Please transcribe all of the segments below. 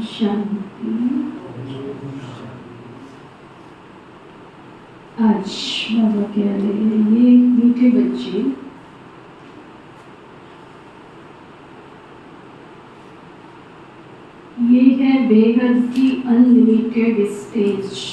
शांति। आज बाबा कह रहे हैं ये मीठे बच्चे ये है बेहद की अनलिमिटेड स्टेज।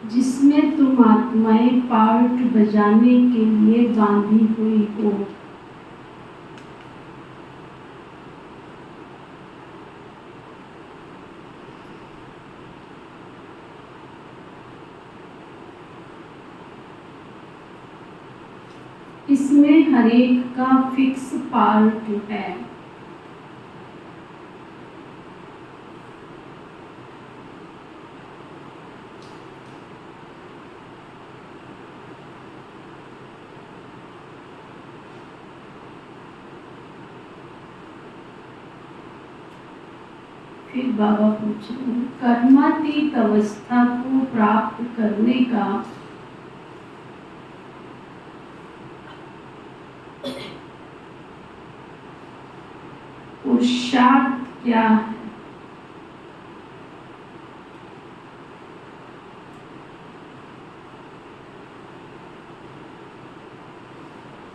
जिसमें तुम आत्माएं पार्ट बजाने के लिए बांधी हुई हो। इसमें हर एक का फिक्स पार्ट है। फिर बाबा पूछ रहे हैं कर्मातीत अवस्था को प्राप्त करने का पुरुषार्थ क्या है।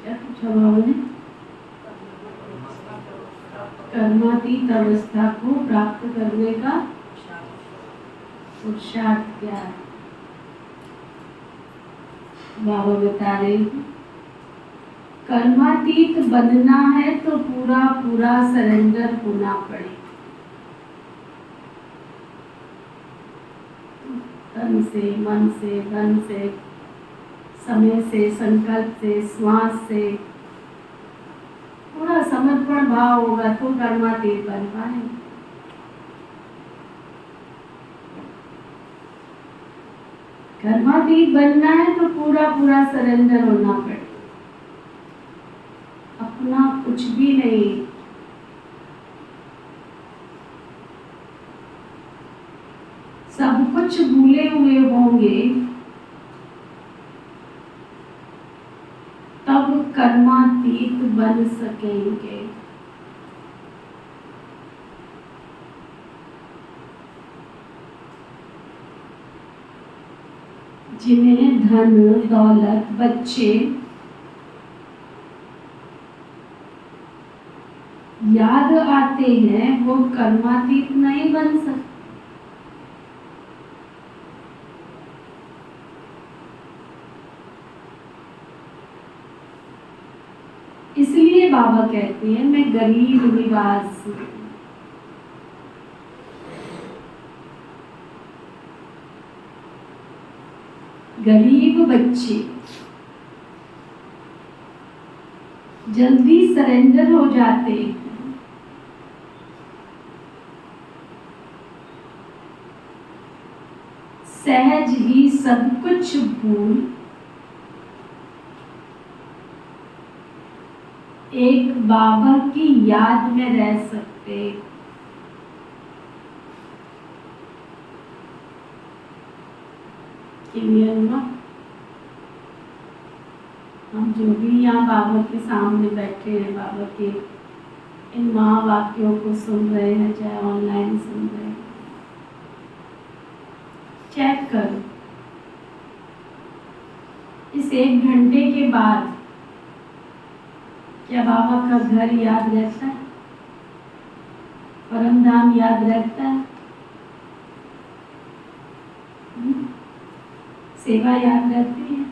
क्या पूछा बाबा ने? कर्मातीत अवस्था को प्राप्त करने का पुरुषार्थ क्या है। बाबा बता रहे हैं कर्मातीत बनना है तो पूरा पूरा सरेंडर होना पड़े। तन से, मन से, धन से, समय से, संकल्प से, श्वास से पूरा समर्पण भाव होगा तो कर्मातीत बन पाए। कर्मातीत बनना है तो पूरा पूरा सरेंडर होना पड़े। अपना कुछ भी नहीं, सब कुछ भूले हुए होंगे तब कर्मातीत बन सकेंगे। जिन्हें धन दौलत बच्चे याद आते हैं वो कर्मातीत नहीं बन सकते। इसलिए बाबा कहते हैं मैं गरीब निवासी, गरीब बच्चे जल्दी सरेंडर हो जाते हैं। सहज ही सब कुछ भूल एक बाबा की याद में रह सकते। क्लियर हुआ? हम जो भी यहाँ बाबा के सामने बैठे हैं, बाबा के इन महावाक्यों को सुन रहे हैं, चाहे ऑनलाइन सुन रहे हैं, चेक करो इस 1 घंटे के बाद क्या बाबा का घर याद रहता है? परम धाम याद रहता है? सेवा याद रहती है?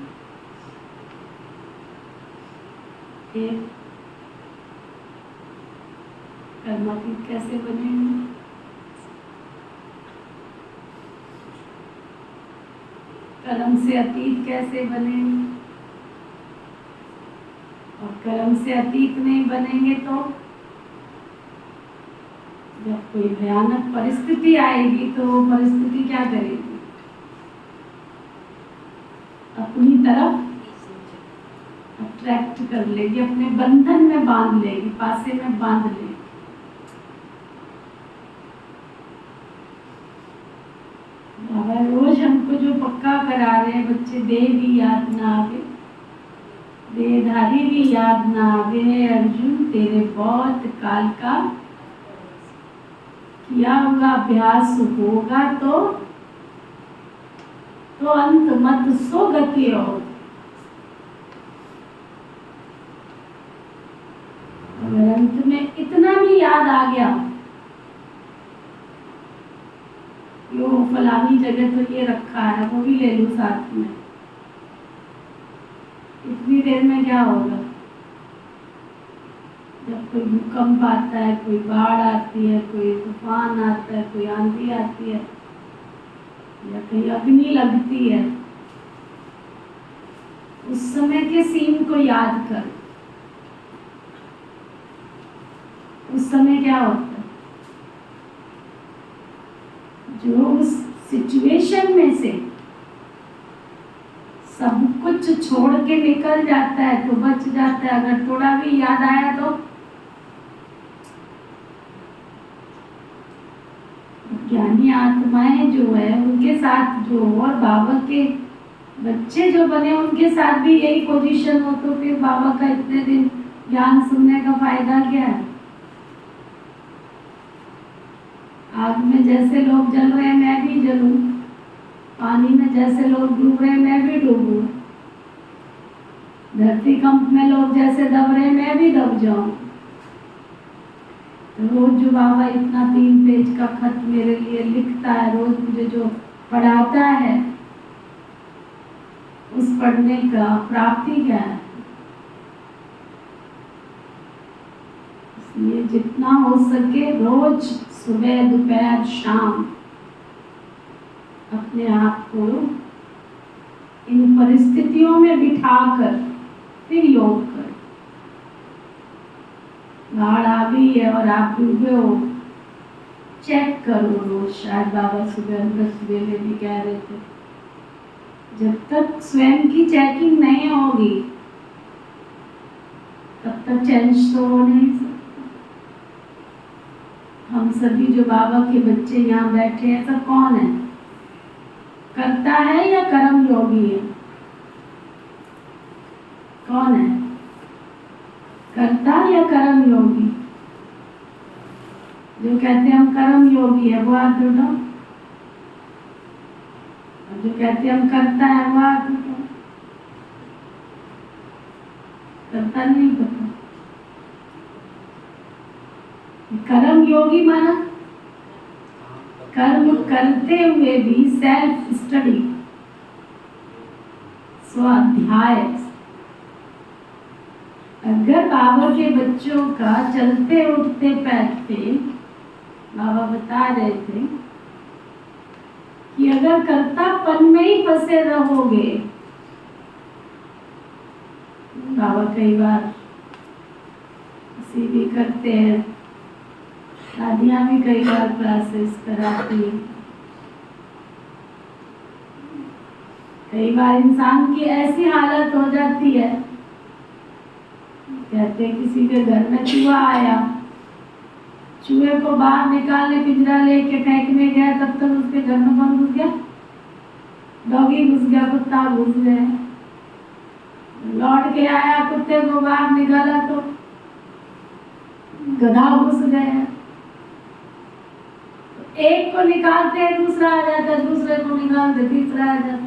फिर कर्मातीत कैसे बनेंगे? कर्म से अतीत कैसे बनेंगे? और कर्म से अतीत नहीं बनेंगे तो जब कोई भयानक परिस्थिति आएगी तो वो परिस्थिति क्या करेगी? अपनी तरफ अट्रैक्ट कर लेगी, अपने बंधन में बांध लेगी, पासे में बांध लेगी। बाबा रोज हमको जो पक्का करा रहे हैं, बच्चे देह भी याद ना आवे, देहधारी भी याद ना आवे, अर्जुन तेरे बहुत काल का किया हुआ अभ्यास होगा तो अंत मत सो गति हो। अगर अंत में इतना भी याद आ गया, यो फलानी जगह तो ये रखा है, वो भी ले लूं साथ में, इतनी देर में क्या होगा? जब कोई भूकंप आता है, कोई बाढ़ आती है, कोई तूफान आता है, कोई आंधी आती है, या कहीं अग्नि लगती है, उस समय के सीन को याद कर। उस समय क्या होता है? जो उस सिचुएशन में से सब कुछ छोड़ के निकल जाता है तो बच जाता है। अगर थोड़ा भी याद आया तो ज्ञानी आत्माएं जो है उनके साथ जो, और बाबा के बच्चे जो बने उनके साथ भी यही पोजीशन हो, तो फिर बाबा का इतने दिन ज्ञान सुनने का फायदा क्या है? आग में जैसे लोग जल रहे हैं मैं भी जलूं, पानी में जैसे लोग डूब रहे हैं मैं भी डूबूं, धरती कंप में लोग जैसे दब रहे हैं मैं भी दब जाऊं। रोज जो बाबा इतना 3 पेज का खत मेरे लिए लिखता है, रोज मुझे जो पढ़ाता है, उस पढ़ने का प्राप्ति क्या है? इसलिए जितना हो सके रोज सुबह दोपहर शाम अपने आप को इन परिस्थितियों में बिठाकर फिर योग कर। बाढ़ आ गई है और आप डूबे हो, चेक करो रोज। शायद बाबा सुबह अमृत वेले भी कह रहे थे, जब तक स्वयं की चेकिंग नहीं होगी तब तक चेंज तो हो नहीं सकता। हम सभी जो बाबा के बच्चे यहाँ बैठे हैं, सब कौन है? करता है या कर्म योगी है? कौन है? करता या कर्म योगी? जो कहते हैं हम कर्म योगी है वो हाथ उठाओ, और जो कहते हैं हम करता है वो हाथ उठाओ। करता नहीं पता। कर्म योगी माना कर्म करते हुए भी सेल्फ स्टडी, स्वाध्याय। अगर बाबा के बच्चों का चलते उठते बैठते, बाबा बता रहे थे कि अगर कर्तापन में ही फंसे रहोगे, बाबा कई बार इसी भी करते हैं, दादियाँ भी कई बार क्लासेस कराती हैं। कई बार इंसान की ऐसी हालत हो जाती है, कहते हैं किसी के घर में चूहा आया, चूहे को बाहर निकालने पिंजरा लेके फेंकने गया, तब तक उसके घर में कौन घुस गया? डॉगी घुस गया, कुत्ता घुस गया। लौट के आया, कुत्ते को बाहर निकाला तो गधा घुस गया। एक को निकालते हैं दूसरा आ जाता है, दूसरे को निकालते तीसरा आ जाता है।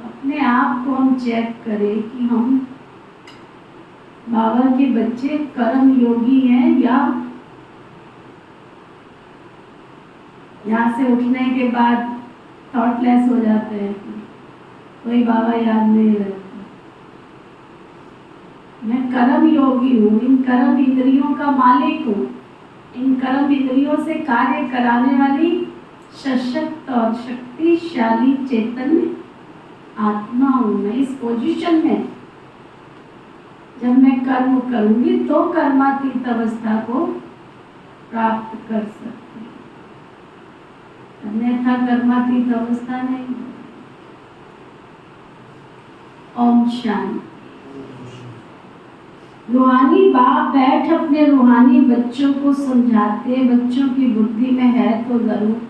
अपने आप को हम चेक करें कि हम बाबा के बच्चे कर्म योगी हैं या यहाँ से उठने के बाद थॉटलेस हो जाते हैं, कोई बाबा याद नहीं रहता। मैं कर्म योगी हूँ, इन कर्म इंद्रियों का मालिक हूँ, इन कर्म इंद्रियों से कार्य कराने वाली सशक्त और शक्तिशाली चैतन्य आत्मा हूँ। मैं इस पोजीशन में जब मैं कर्म करूंगी तो कर्मातीत अवस्था को प्राप्त कर सकती हूँ, अन्यथा कर्मातीत अवस्था नहीं। ओम शांति। रूहानी बाप बैठ अपने रूहानी बच्चों को समझाते, बच्चों की बुद्धि में है तो जरूर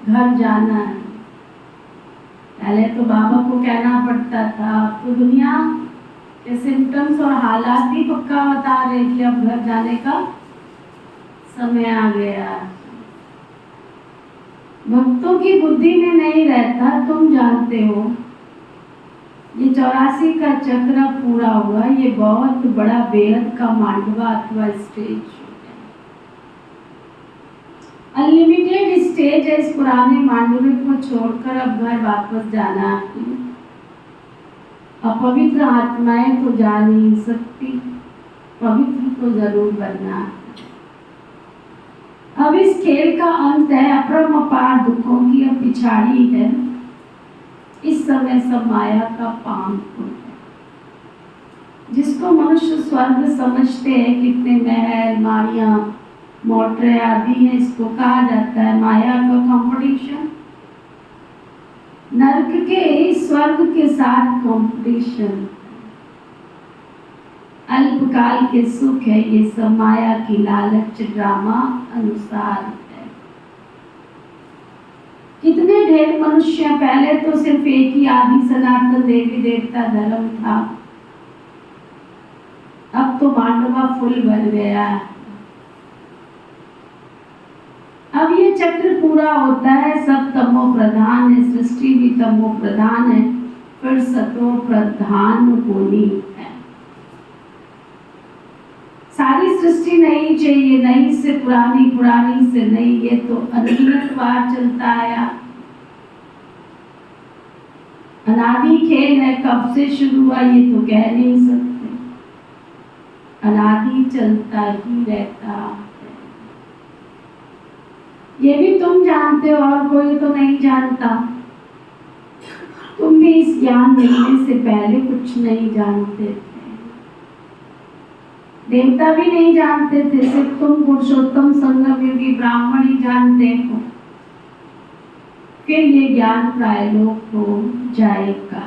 घर जाना है। पहले तो बाबा को कहना पड़ता था, अब तो दुनिया के सिम्टम्स और हालात भी पक्का बता रहे कि अब घर जाने का समय आ गया। भक्तों की बुद्धि में नहीं रहता, तुम जानते हो ये 84 का चक्र पूरा हुआ, ये बहुत बड़ा बेहद का मांडवा अथवा स्टेज, अनलिमिटेड स्टेज है। इस पुराने मांडवे को छोड़कर अब घर वापस जाना। अपवित्र आत्माएं तो जा नहीं सकती, पवित्र तो जरूर बनना। अब इस खेल का अंत है, अपरंपार दुखों की अब पिछाड़ी है। इस समय सब माया का पांव है, जिसको मनुष्य स्वर्ग समझते हैं, कितने महल माड़ियां मोटरें आदि है, इसको कहा जाता है माया का कंपटीशन। नरक के स्वर्ग के साथ कंपटीशन, अल्पकाल के सुख है, ये सब माया की लालच ड्रामा अनुसार है। कितने ढेर मनुष्य, पहले तो सिर्फ एक ही आदि सनातन देवी देवता धर्म था, अब तो मांडवा फुल भर गया। अब ये चक्र पूरा होता है, सब तमो प्रधान है, सृष्टि भी तमो प्रधान है, फिर सतो प्रधान होनी है। सारी सृष्टि नहीं चाहिए, नई से पुरानी, पुरानी से नई, ये तो अनगिनत बार चलता आया। अनादि खेल है, कब से शुरू हुआ ये तो कह नहीं सकते, अनादि चलता ही रहता है। ये भी तुम जानते हो और कोई तो नहीं जानता। तुम भी इस ज्ञान मिलने से पहले कुछ नहीं जानते थे, देवता भी नहीं जानते थे, सिर्फ तुम पुरुषोत्तम संगम योगी ब्राह्मण ही जानते हो। फिर ये ज्ञान प्रायलोक हो जाएगा।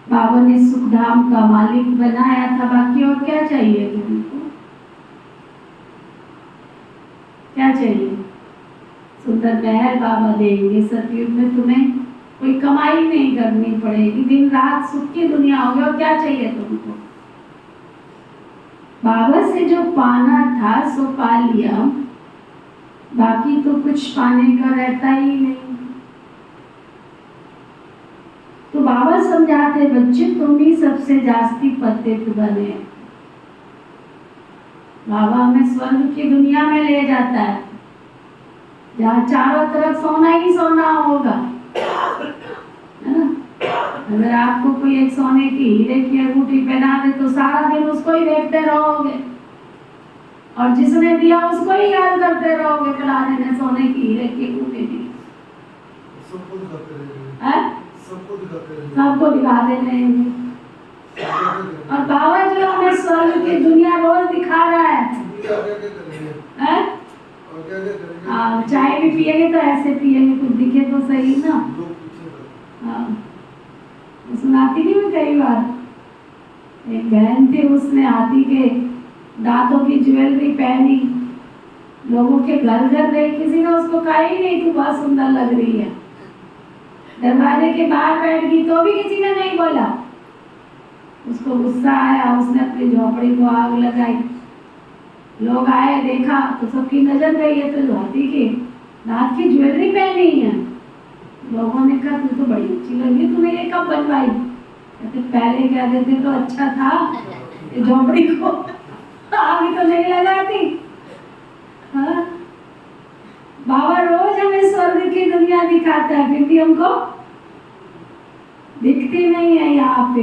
बाबा ने सुखधाम का मालिक बनाया था, बाकी और क्या चाहिए तुमको? क्या चाहिए? सुंदर महल बाबा देंगे, सतयुग में तुम्हें कोई कमाई नहीं करनी पड़ेगी, दिन रात सुख की दुनिया होगी, और क्या चाहिए तुमको? बाबा से जो पाना था सो पा लिया, बाकी तो कुछ पाने का रहता ही नहीं। तो बाबा समझाते, बच्चे तुम ही सबसे जास्ती पतित बने। बाबा हमें स्वर्ग की दुनिया में ले जाता है, जहाँ चारों तरफ सोना ही सोना होगा, है ना? अगर आपको कोई एक सोने की हीरे की अंगूठी पहना दे तो सारा दिन उसको ही देखते रहोगे, और जिसने दिया उसको ही याद करते रहोगे, फलाने ने सोने की हीरे की अंगूठी दी। सबको दिखाते रहेंगे। और बाबा जो हमें स्वर्ग की दुनिया रोज दिखा रहा है, चाय भी पिएंगे तो ऐसे पिएंगे, कुछ दिखे तो सही ना। सुनाती नहीं मैं कई बार। एक बहन थी, उसने हाथी के दांतों की ज्वेलरी पहनी, लोगों के घर घर गई, किसी ने उसको कहा ही नहीं तू बहुत सुंदर लग रही है। दरवाजे के बाहर बैठ गई तो भी किसी ने नहीं बोला। उसको गुस्सा आया, उसने अपनी झोपड़ी को आग लगाई। लोग आए, देखा तो सबकी नजर गई है तो हाथी के दांत की ज्वेलरी पहनी है। लोगों ने कहा तू तो बड़ी अच्छी लगी, तूने ये कब बनवाई? कहते पहले कह देते तो अच्छा था, झोपड़ी को आग तो नहीं लगाती। हाँ? बाबा रोज हमें स्वर्ग की दुनिया दिखाता है, फिर भी हमको दिखती नहीं है। यहाँ पे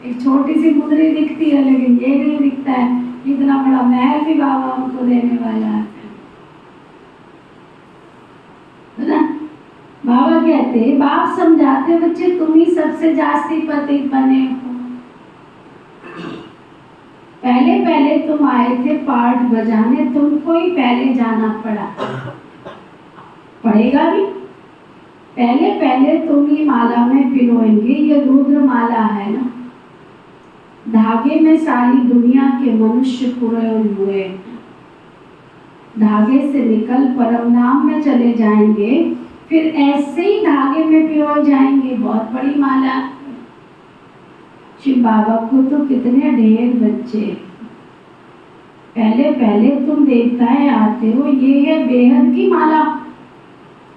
एक छोटी सी मुंदरी दिखती है, लेकिन ये नहीं दिखता है इतना बड़ा महल भी बाबा हमको देने वाला है ना। बाबा कहते, बाप समझाते बच्चे तुम ही सबसे जास्ती पति बने हो। पहले पहले तुम आए थे पाठ बजाने, तुमको ही पहले जाना पड़ा, पड़ेगा भी। पहले पहले तुम ही माला में पिरोएंगे, ये रुद्र माला है ना। धागे में सारी दुनिया के मनुष्य पुरोए हुए, धागे से निकल परम नाम में चले जाएंगे, फिर ऐसे ही धागे में पिरो जाएंगे। बहुत बड़ी माला। शिव बाबा को तो कितने ढेर बच्चे। पहले पहले तुम देवताएं आते हो, ये है बेहद की माला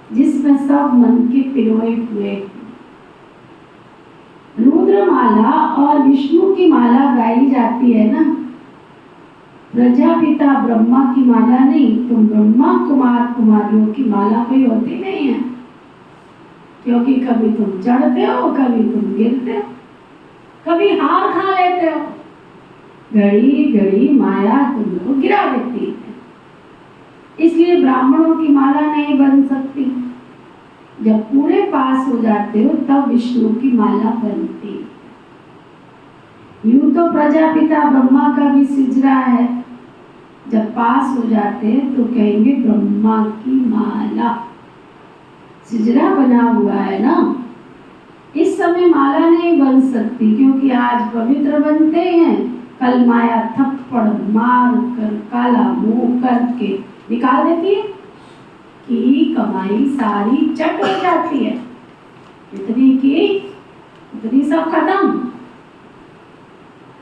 जिसमें सब मन के पिरोए हुए। रुद्र माला और विष्णु की माला गाई जाती है ना। प्रजापिता ब्रह्मा की माला नहीं, तुम ब्रह्मा कुमार कुमारियों की माला कोई होती नहीं है, क्योंकि कभी तुम चढ़ते हो, कभी तुम गिरते हो, कभी हार खा लेते हो। घड़ी घड़ी माया तुमको गिरा देती है। इसलिए ब्राह्मणों की माला नहीं बन सकती। जब पूरे पास हो जाते हो तब विष्णु की माला बनती। यूं तो प्रजापिता ब्रह्मा का भी सिजरा है, जब पास हो जाते हैं तो कहेंगे ब्रह्मा की माला। सिजरा बना हुआ है ना। इस समय माला नहीं बन सकती, क्योंकि आज पवित्र बनते हैं, कल माया थप्पड़ मार कर काला मुंह करके निकाल देती है कि कमाई सारी चट हो जाती है। इतनी की इतनी सब खत्म।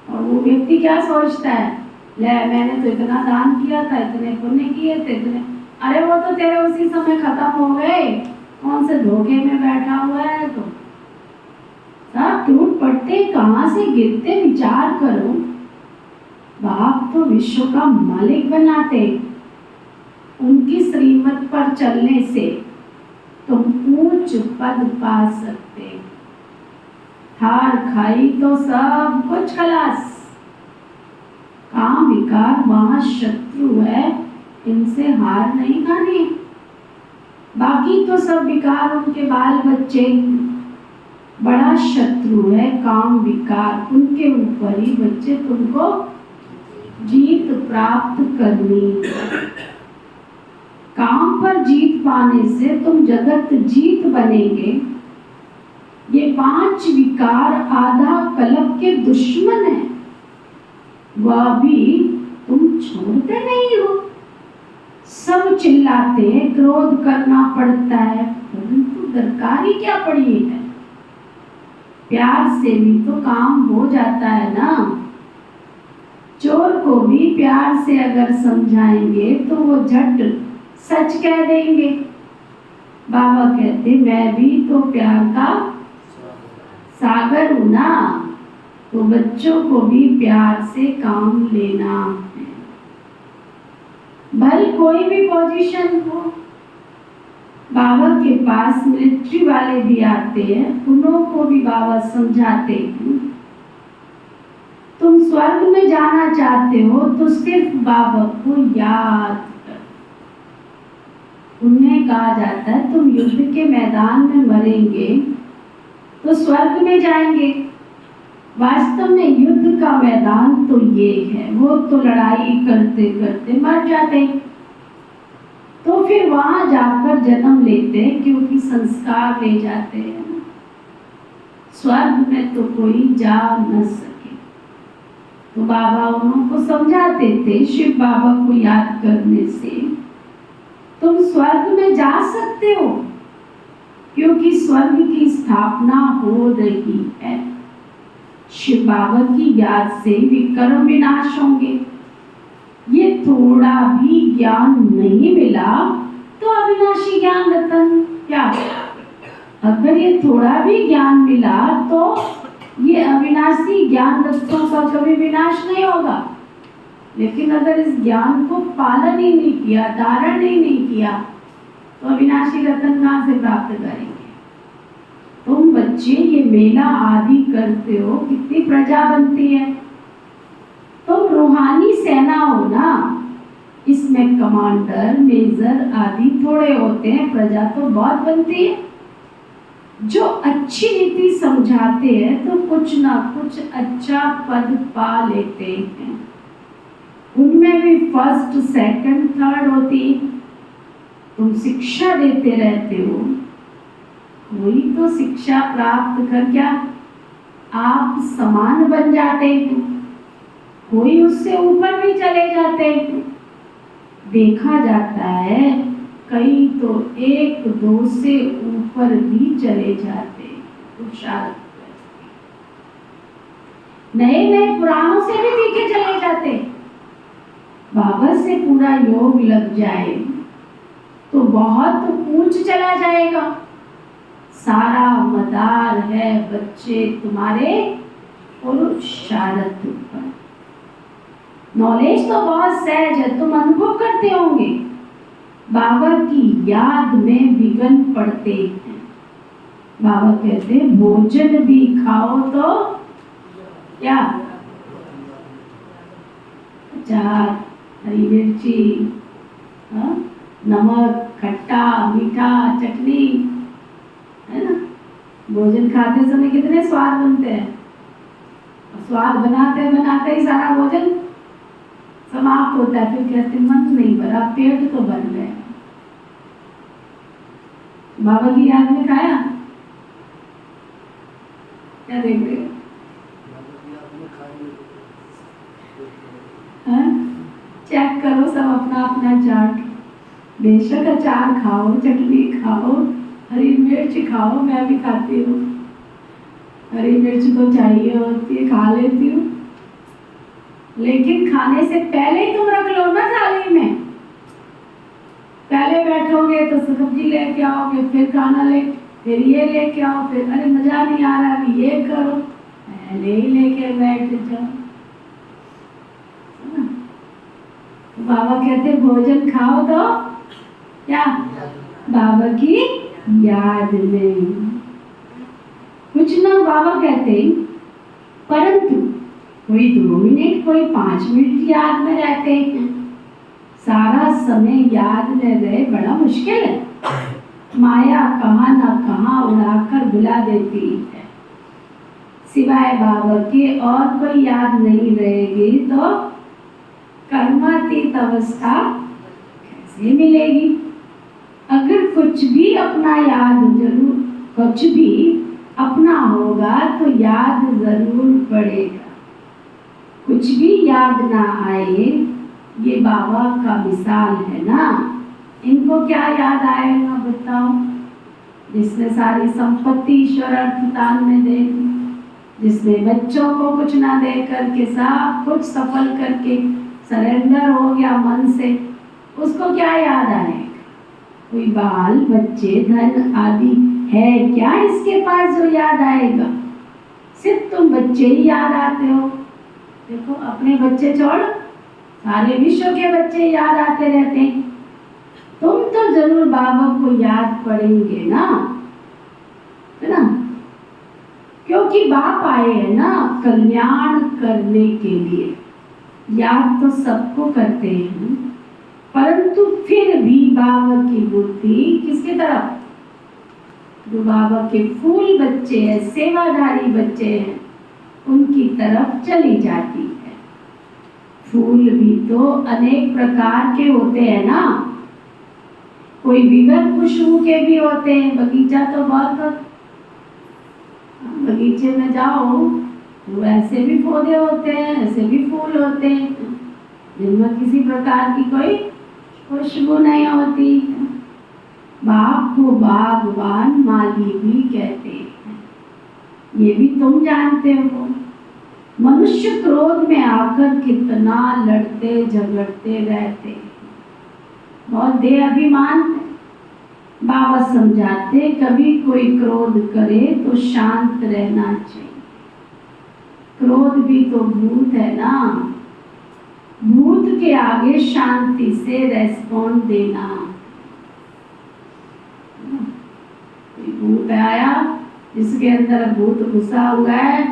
और वो व्यक्ति क्या सोचता है, ले मैंने तो इतना दान किया था, इतने पुण्य किए थे, इतने, अरे वो तो तेरे उसी समय खत्म हो गए। कौन से धोखे में बैठा हुआ है तो सब टूट पड़ते, कहां से गिरते, विचार करो। बाप तो विश्व का मालिक बनाते, उनकी श्रीमत पर चलने से तुम उच्च पद पा सकते। हार खाई तो सब कुछ खलास। काम विकार महाशत्रु है, इनसे हार नहीं खानी। बाकी तो सब विकार उनके बाल बच्चे, बड़ा शत्रु है काम विकार, उनके ऊपर ही बच्चे तुमको जीत प्राप्त करनी। काम पर जीत पाने से तुम जगत जीत बनेंगे। ये 5 विकार आधा कल्प के दुश्मन है, वह भी तुम छोड़ते नहीं हो। सब चिल्लाते हैं, क्रोध करना पड़ता है, परंतु दरकारी क्या पड़ी है। प्यार से भी तो काम हो जाता है ना। चोर को भी प्यार से अगर समझाएंगे तो वो झट सच कह देंगे। बाबा कहते मैं भी तो प्यार का सागर हूं ना, तो बच्चों को भी प्यार से काम लेना है। भले कोई भी पोजीशन हो, बाबा के पास मिलिट्री वाले भी आते हैं, उन्हों को भी बाबा समझाते हैं। तुम स्वर्ग में जाना चाहते हो तो सिर्फ बाबा को याद कर। उन्हें कहा जाता है तुम युद्ध के मैदान में मरेंगे तो स्वर्ग में जाएंगे। वास्तव में युद्ध का मैदान तो ये है, वो तो लड़ाई करते करते मर जाते। तो फिर वहां जाकर जन्म लेते हैं, क्योंकि संस्कार ले जाते हैं। स्वर्ग में तो कोई जा न सके। तो बाबा उनको समझाते थे, शिव बाबा को याद करने से तुम स्वर्ग में जा सकते हो, क्योंकि स्वर्ग की स्थापना हो रही है। शिव बाबा की याद से विकर्म विनाश होंगे। ये थोड़ा भी ज्ञान नहीं मिला तो अविनाशी ज्ञान रतन क्या? अगर ये थोड़ा भी ज्ञान मिला तो ये अविनाशी ज्ञान रत्नों का कभी विनाश नहीं होगा। लेकिन अगर इस ज्ञान को पालन ही नहीं किया, धारण ही नहीं किया, तो अविनाशी रतन कहाँ से प्राप्त करेंगे? तुम बच्चे ये मेला आदि करते हो, कितनी प्रजा बनती है। तुम रूहानी सेना हो ना, इसमें कमांडर, मेजर आदि थोड़े होते हैं, प्रजा तो बहुत बनती है। जो अच्छी नीति समझाते हैं तो कुछ ना कुछ अच्छा पद पा लेते हैं। उनमें भी फर्स्ट, सेकंड, थर्ड होती। तुम शिक्षा देते रहते हो, कोई तो शिक्षा प्राप्त कर क्या आप समान बन जाते हैं, कोई उससे ऊपर भी चले जाते हैं। देखा जाता है कई तो एक दो से ऊपर भी चले जाते हैं। नए नए पुराणों से भी दिखे चले जाते। बाबा से पूरा योग लग जाए तो बहुत ऊंच चला जाएगा। सारा मदार है बच्चे तुम्हारे पुरुषार्थ पर। नॉलेज तो बहुत सहज है, तुम अनुभव करते होंगे। बाबा की याद में विघ्न पड़ते हैं। बाबा कहते हैं भोजन भी खाओ तो क्या? अचार, हरी मिर्ची, नमक, खट्टा, मीठा, चटनी, है ना। भोजन खाते समय कितने स्वाद बनते हैं। स्वाद बनाते बनाते ही सारा भोजन समाप्त होता है। फिर कहते मन नहीं भरा, पेट तो भर गया। बाबा की याद में खाया, क्या देख रहे हो? चेक करो सब अपना अपना चार्ट। बेशक अचार खाओ, चटनी खाओ, हरी मिर्च खाओ, मैं भी खाती हूँ। हरी मिर्च तो चाहिए होती है, खा लेती हूँ। लेकिन खाने से पहले ही तुम रख लो ना थाली में। पहले बैठोगे तो सब्जी लेके आओगे, फिर खाना ले, फिर ये लेके आओ, फिर अरे मजा नहीं आ रहा अभी ये करो, पहले ही लेके बैठ जाओ। बाबा कहते भोजन खाओ तो क्या? बाबा की याद में। कुछ ना बाबा कहते परंतु कोई 2 मिनट, कोई 5 मिनट याद में रहते हैं। सारा समय याद में रहे बड़ा मुश्किल है। माया कहाँ ना कहाँ उड़ाकर बुला देती है। सिवाय बाबा के और कोई याद नहीं रहेगी तो कर्मातीत अवस्था कैसे मिलेगी? अगर कुछ भी अपना याद जरूर, कुछ भी अपना होगा तो याद जरूर पड़ेगा। कुछ भी याद ना आए, ये बाबा का मिसाल है ना। इनको क्या याद आएगा बताओ? जिसने सारी संपत्ति ईश्वर अर्थदान में दे दी, जिसने बच्चों को कुछ ना दे करके सब कुछ सफल करके सरेंडर हो गया मन से, उसको क्या याद आएगा? कोई बाल बच्चे धन आदि है क्या इसके पास जो याद आएगा? सिर्फ तुम बच्चे ही याद आते हो। देखो अपने बच्चे छोड़ सारे विश्व के बच्चे याद आते रहते हैं। तुम तो जरूर बाबा को याद पड़ेंगे ना, है ना। क्योंकि बाप आए हैं ना कल्याण करने के लिए। याद तो सबको करते हैं, परंतु फिर भी बाबा की बुद्धि किसकी तरफ? जो बाबा के फूल बच्चे हैं, सेवाधारी बच्चे हैं, उनकी तरफ चली जाती है। फूल भी तो अनेक प्रकार के होते हैं ना। कोई बिगर खुशबू के भी होते हैं। बगीचा तो बहुत, बगीचे में जाओ तो ऐसे भी पौधे होते हैं, ऐसे भी फूल होते हैं जिनमें किसी प्रकार की कोई खुशबू नहीं होती। बाग को बागवान माली भी कहते हैं, ये भी तुम जानते हो। मनुष्य क्रोध में आकर कितना लड़ते झगड़ते रहते हैं, बहुत देह अभिमान है। बाबा समझाते कभी कोई क्रोध करे तो शांत रहना चाहिए। क्रोध भी तो भूत है ना, भूत के आगे शांति से रेस्पॉन्ड देना। भूत आया जिसके अंदर भूत घुसा हुआ है।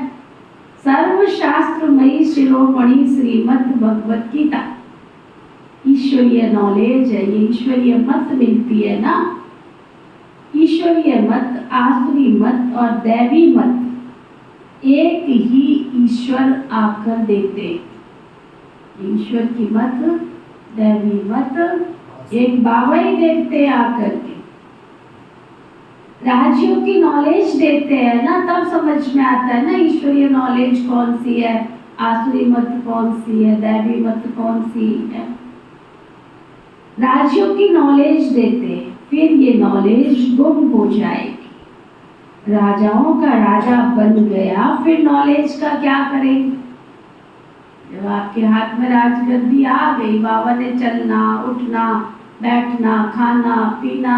सर्वशास्त्रमयी शिरोमणि श्रीमद् भगवत गीता ईश्वरीय नॉलेज है, ये ईश्वरीय मत मिलती है ना। ईश्वरीय मत, आसुरी मत और दैवी मत एक ही ईश्वर आकर देते। ईश्वर की मत, दैवी मत एक बाबा ही देखते आकर के। राजियों की नॉलेज देते हैं ना, तब समझ में आता है ना ईश्वरीय नॉलेज कौन सी है, आसुरी मत कौन सी है, दैवी मत कौन सी है। राजियों की नॉलेज देते हैं, फिर ये नॉलेज गुम हो जाएगी। राजाओं का राजा बन गया, फिर नॉलेज का क्या करेंगे। जब आपके हाथ में राजगद्दी आ गई, बाबा ने चलना उठना बैठना खाना पीना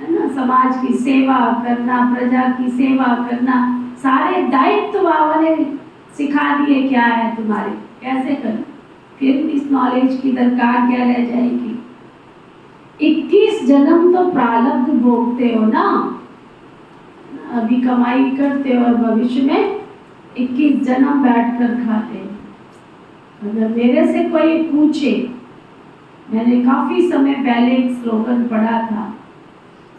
है ना, समाज की सेवा करना, प्रजा की सेवा करना, सारे दायित्व बाबा ने सिखा दिए क्या है तुम्हारे, कैसे करना। फिर इस नॉलेज की दरकार क्या रह जाएगी। 21 जन्म तो प्रारब्ध भोगते हो ना, अभी कमाई करते हो और भविष्य में 21 जन्म बैठकर खाते हो। अगर मेरे से कोई पूछे, मैंने काफी समय पहले एक स्लोगन पढ़ा था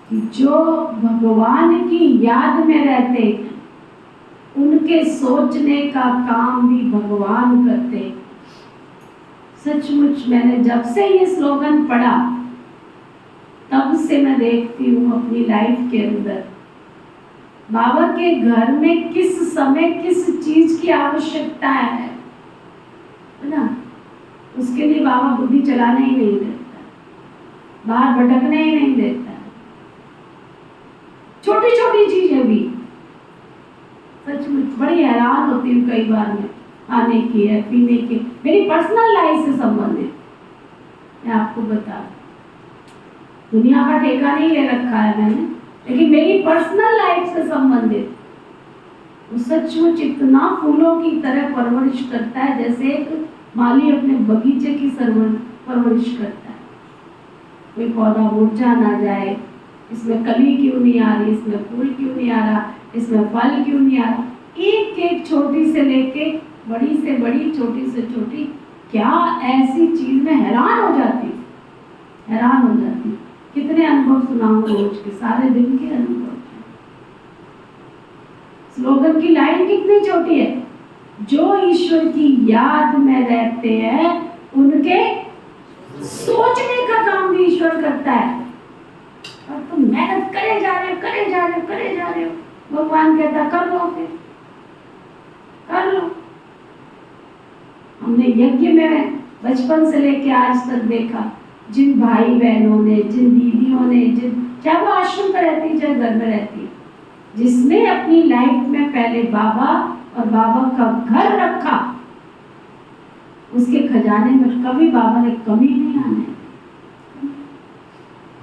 कि जो भगवान की याद में रहते उनके सोचने का काम भी भगवान करते। सचमुच मैंने जब से ये स्लोगन पढ़ा तब से मैं देखती हूँ अपनी लाइफ के अंदर बाबा के घर में किस समय किस चीज की आवश्यकता है ना, उसके लिए बाबा बुद्धि चलाने ही नहीं देता, बाहर भटकने ही नहीं देता। छोटी छोटी चीजें भी सचमुच बड़ी हैरान होती हूँ कई बार मैं, खाने की है पीने की, मेरी पर्सनल लाइफ से संबंधित मैं आपको बता, दुनिया का ठेका नहीं ले रखा है मैंने, लेकिन मेरी पर्सनल लाइफ से संबंधित वो सचमुच इतना फूलों की तरह परवरिश करता है जैसे एक माली अपने बगीचे की परवरिश करता है। कोई पौधा मुरझा ना जाए, इसमें कली क्यों नहीं आ रही, इसमें फूल क्यों नहीं आ रहा, इसमें फल क्यों नहीं आ रहा, एक एक छोटी से लेके बड़ी से बड़ी छोटी से छोटी, क्या ऐसी चीज में हैरान हो जाती, हैरान हो जाती। कितने अनुभव सुनाऊं रोज के, सारे दिन के अनुभव। स्लोगन की लाइन कितनी छोटी है, जो ईश्वर की याद में रहते हैं उनके सोचने का काम भी ईश्वर करता है। और तुम मेहनत करे जा रहे हो करे जा रहे हो करे जा रहे हो, भगवान कहता कर लो, फिर कर लो। हमने यज्ञ में बचपन से लेके आज तक देखा, जिन भाई बहनों ने, जिन दीदियों ने, चाहे वो आश्रम में रहती चाहे घर में रहती, जिसने अपनी लाइफ में पहले बाबा और बाबा का घर रखा, उसके खजाने में कभी बाबा ने कमी नहीं आने।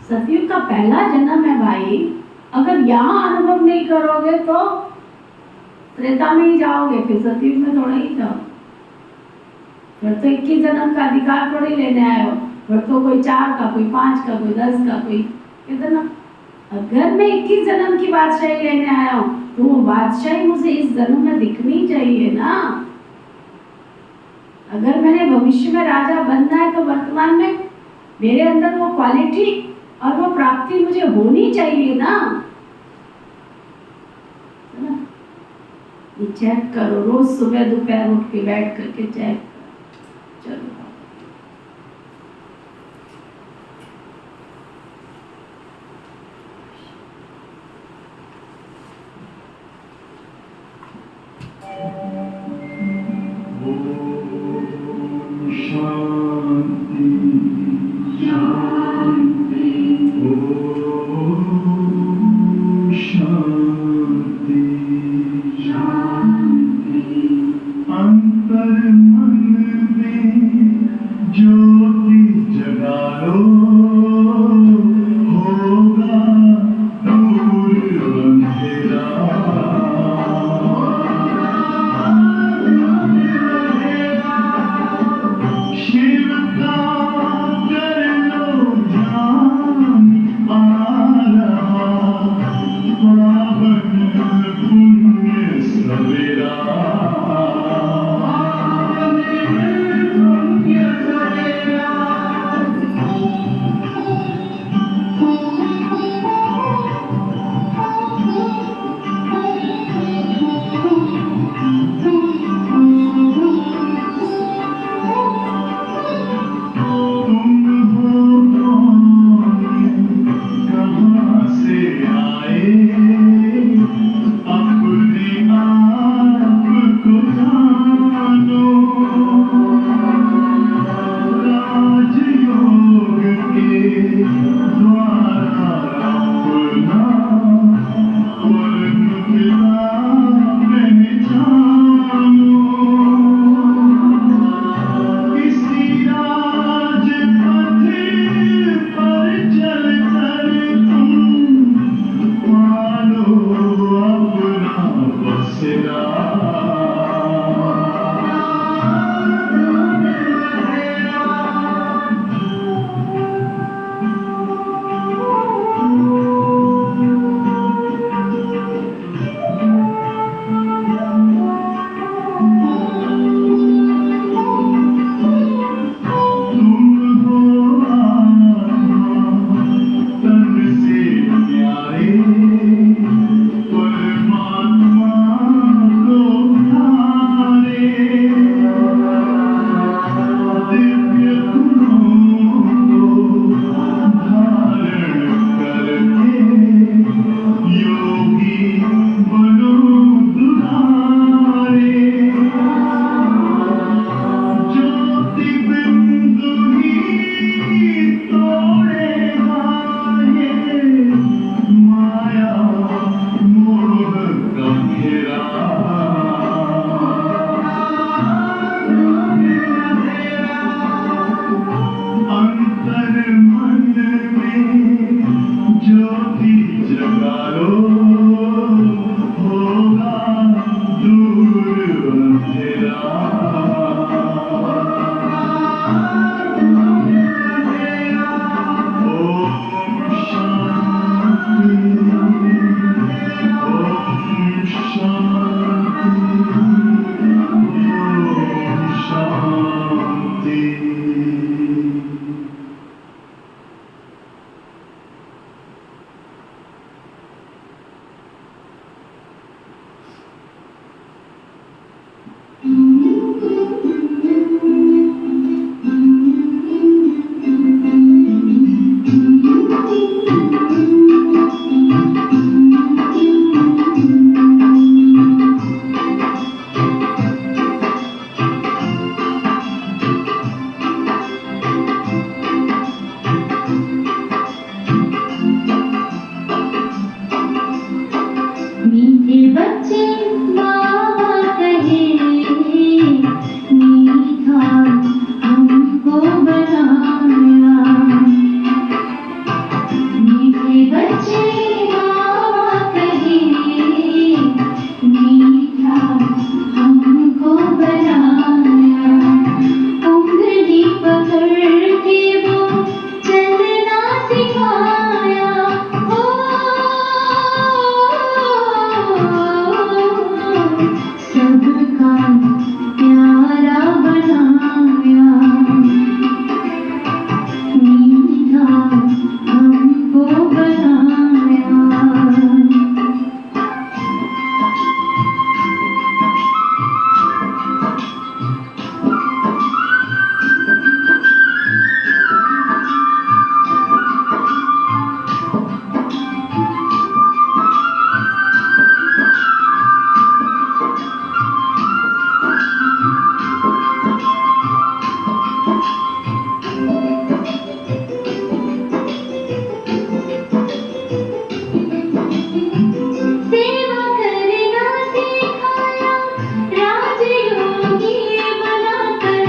सतयुग का पहला जन्म है भाई, अगर यहाँ अनुभव नहीं करोगे तो त्रेता में ही जाओगे, फिर सतयुग में थोड़ा ही जाओ। फिर तो 21 जन्म का अधिकार थोड़ी लेने आए हो, फिर तो कोई 4 का, कोई 5 का, कोई 10 का, कोई कितना। अगर मैं 21 जन्म की बादशाही लेने आया हूँ तो वो बादशाही मुझे इस जन्म में दिखनी चाहिए ना। अगर मैंने भविष्य में राजा बनना है तो वर्तमान में मेरे अंदर वो क्वालिटी और वो प्राप्ति मुझे होनी चाहिए ना। ये चेक करो, रोज सुबह दोपहर उठ के बैठ करके चेक करो। चलो बच्चे बाबा कहे मीठा हमको बनाया। मीठे बच्चे बाबा कहे मीठा हमको बनाया। उंगली पकड़ के वो चलना सिखाया। ओ सबका प्यारा बनाया। मीठा हमको बनाया। सेवा करना सिखाया राजयोगी बनाकर।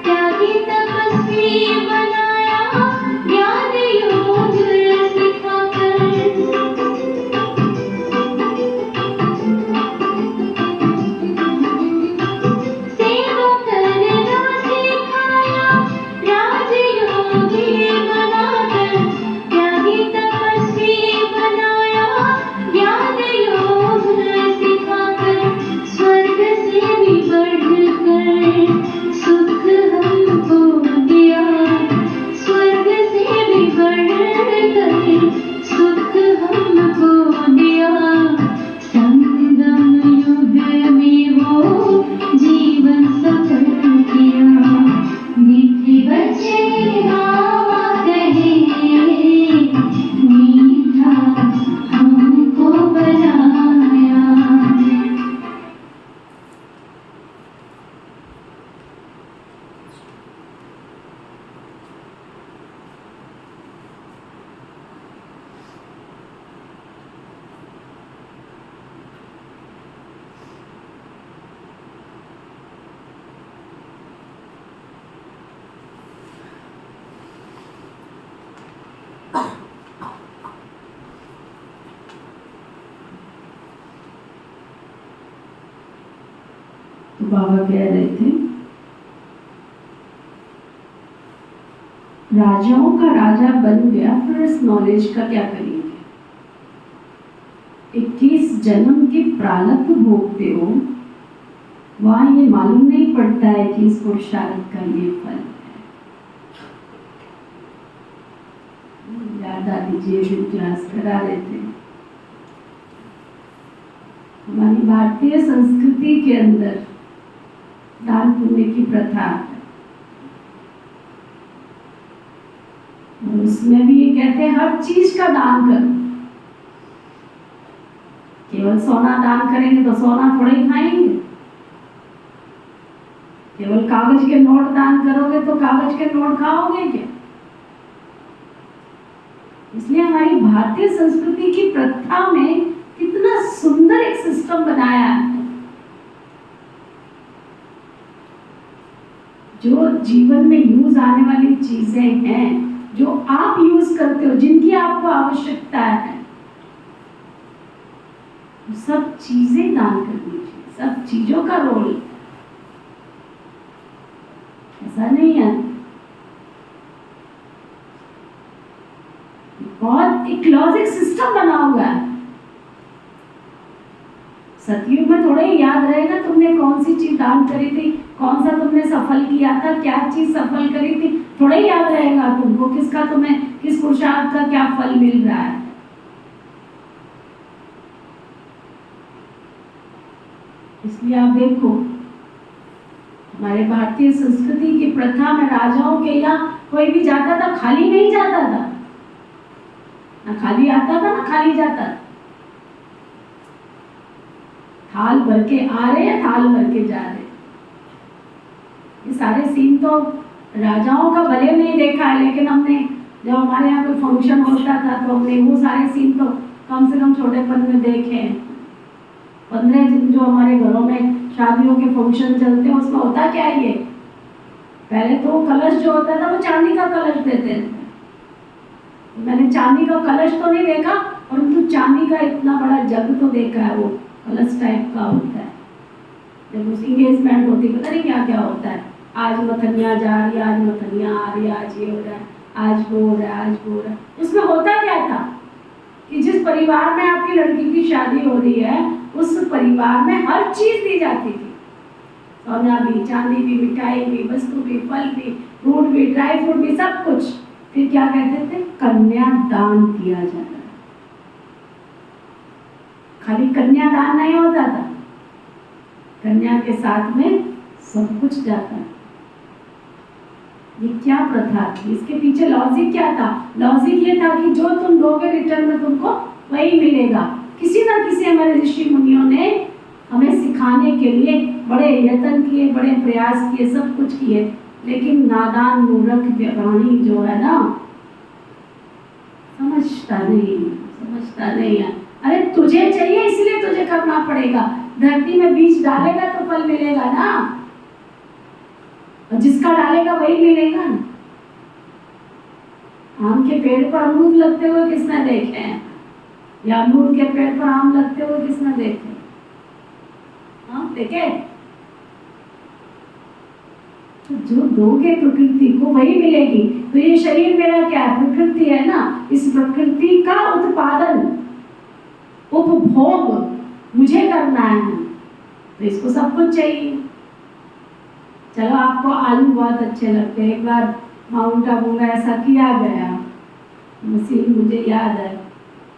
त्यागी तपस्वी बनाया ज्ञान योग सिखाकर। सेवा करना सिखाया राजयोगी बनाकर। त्यागी तपस्वी बनाया ज्ञान योग सिखाकर। स्वर्ग से भी बढ़कर सुख हमको दिया। स्वर्ग से भी बढ़कर सुख हमको दिया। संगम युग में वो जीवन सफल किया। मीठे बच्चे बाबा कहे मीठा हमको बनाया। तो बाबा कह रहे थे, राजाओं का राजा बन गया, फिर इस नॉलेज का क्या करेंगे? 21 जन्म की प्रारब्ध भोगते हो, वहां ये मालूम नहीं पड़ता है कि इस पुरुषार्थ का ये फल है। याद आ दीजिए, क्लास करा रहे थे, हमारी भारतीय संस्कृति के अंदर दान पुण्य की प्रथा है, और उसमें भी ये कहते हैं हर चीज का दान करो। केवल सोना दान करेंगे तो सोना थोड़ा ही खाएंगे। केवल कागज के नोट दान करोगे तो कागज के नोट खाओगे क्या? इसलिए हमारी भारतीय संस्कृति की प्रथा में कितना सुंदर एक सिस्टम बनाया है, जो जीवन में यूज आने वाली चीजें हैं, जो आप यूज करते हो, जिनकी आपको आवश्यकता है, सब चीजें दान करनी चाहिए। सब चीजों का रोल, ऐसा नहीं है। बहुत एक लॉजिक सिस्टम बना हुआ है। सतयुग में थोड़ा ही याद रहेगा तुमने कौन सी चीज दान करी थी, कौन सा तुमने सफल किया था, क्या चीज सफल करी थी, थोड़ा ही याद रहेगा तुमको किसका, तुम्हें किस पुरुषार्थ का क्या फल मिल रहा है। इसलिए आप देखो, हमारे भारतीय संस्कृति की प्रथा में राजाओं के यहाँ कोई भी जाता था खाली नहीं जाता था, ना खाली आता था ना खाली जाता था। थाल भर के आ रहे हैं, थाल भर के जा रहे। ये सारे सीन तो राजाओं का भले नहीं देखा है, लेकिन हमने जब हमारे यहाँ कोई फंक्शन होता था तो हमने वो सारे सीन तो कम से कम छोटेपन में देखे हैं। 15 दिन जो हमारे घरों में शादियों के फंक्शन चलते हैं उसमें होता क्या है ये? पहले तो कलश जो होता था वो चांदी का कलश देते थे। मैंने चांदी का कलश तो नहीं देखा, परंतु चांदी का इतना बड़ा जग तो देखा है, वो कलश टाइप का होता है। जब उसकी इंगेजमेंट होती है, पता नहीं क्या क्या होता है, आज मथनिया जा रही है, आज मथनिया आ रही है, आज ये हो रहा है, आज वो हो रहा है, आज वो हो रहा है। उसमें होता क्या था कि जिस परिवार में आपकी लड़की की शादी हो रही है उस परिवार में हर चीज दी जाती थी, सोना भी, चांदी भी, मिठाई भी, वस्तु भी, फल भी, फ्रूट भी, ड्राई फ्रूट भी, सब कुछ। फिर क्या कहते थे? कन्यादान किया जाता है। खाली कन्यादान नहीं होता था, कन्या के साथ में सब कुछ जाता है। ये क्या प्रथा थी? इसके पीछे लॉजिक क्या था? लॉजिक ये था कि जो तुम दोगे रिटर्न में तुमको वही मिलेगा। किसी ना किसी हमारे ऋषि मुनियों ने हमें सिखाने के लिए बड़े यत्न किए, बड़े प्रयास किए, सब कुछ किए, लेकिन नादान मूर्ख प्राणी जो है ना, समझता नहीं है। अरे तुझे चाहिए इसलिए तुझे करना पड़ेगा। धरती में बीज डालेगा तो फल मिलेगा ना, और जिसका डालेगा वही मिलेगा ना। आम के पेड़ पर अमरूद लगते हुए किसने देखे हैं? या अमरूद के पेड़ पर आम लगते हुए किसने देखे? हाँ, देखे? तो जो दोगे प्रकृति को वही मिलेगी। तो ये शरीर मेरा क्या है? प्रकृति है ना। इस प्रकृति का उत्पादन, उपभोग मुझे करना है, तो इसको सब कुछ चाहिए। चलो, आपको आलू बहुत अच्छे लगते हैं, एक बार माउंट आबू में ऐसा किया गया, मुझे याद है,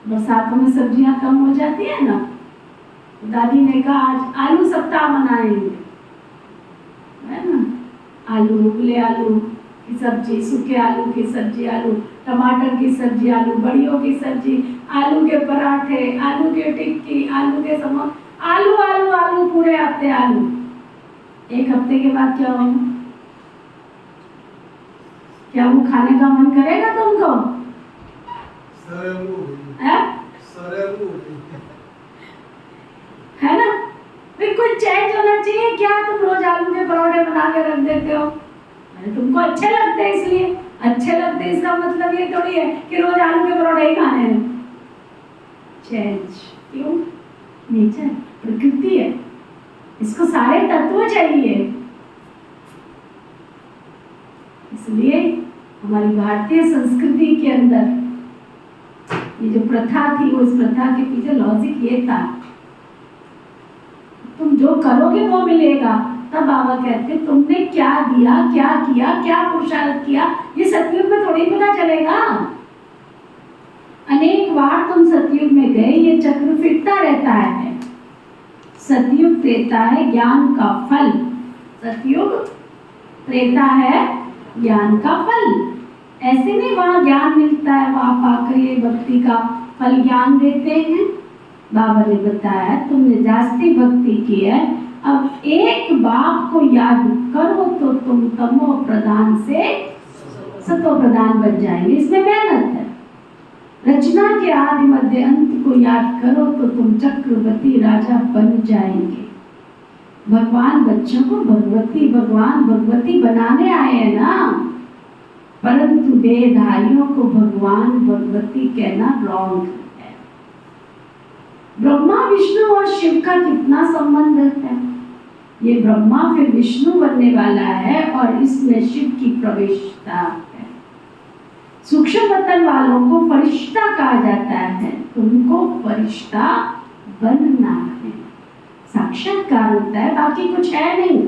बरसातों में सब्जियां कम हो जाती है ना, तो दादी ने कहा आज आलू सप्ताह मनाएंगे, है ना। आलू, उबले आलू की सब्जी, सूखे आलू की सब्जी, आलू टमाटर की सब्जी, आलू बड़ियों की सब्जी, आलू के पराठे, आलू के टिक्की, आलू के समोसे, आलू आलू आलू, पूरे हफ्ते आलू। एक हफ्ते के बाद क्या होगा? क्या वो खाने का मन करेगा तुमको? है ना? फिर कुछ चेंज होना चाहिए क्या? तुम रोज आलू के परोठे बना के रख देते हो, अरे तुमको अच्छे लगते हैं इसलिए। अच्छे लगते हैं इसका मतलब ये थोड़ी है कि रोज आलू के परोठे ही खाने हैं। चेंज क्यों? नेचर, प्रकृति है, इसको सारे तत्व चाहिए। इसलिए हमारी भारतीय संस्कृति के अंदर ये जो प्रथा थी, वो इस प्रथा के पीछे लॉजिक ये था, तुम जो करोगे वो मिलेगा। तब बाबा कहते तुमने क्या दिया, क्या किया, क्या पुरुषार्थ किया, ये सतयुग में थोड़ी पता चलेगा। अनेक बार तुम सतयुग में गए, ये चक्र फिरता रहता है। सतयुग देता है ज्ञान का फल, सतयुग देता है ज्ञान का फल। ऐसे नहीं वहां ज्ञान मिलता है, वहां पाकर ये भक्ति का फल ज्ञान देते हैं। बाबा ने बताया तुमने जास्ती भक्ति की है, अब एक बाप को याद करो तो तुम तमो प्रधान से सतो प्रधान बन जाएंगे। इसमें मेहनत है। रचना के आदि मध्य अंत को याद करो तो तुम चक्रवर्ती राजा बन जाएंगे। भगवान बच्चों को भगवती, भगवान भगवती बनाने आए हैं ना, परंतु देहधारियों को भगवान भगवती कहना रॉन्ग है। ब्रह्मा विष्णु और शिव का कितना संबंध है? ये ब्रह्मा फिर विष्णु बनने वाला है और इसमें शिव की प्रवेशता है। सूक्ष्म पतन वालों को फरिश्ता कहा जाता है, तुमको फरिश्ता बनना है। साक्षात्कार होता है, बाकी कुछ है नहीं।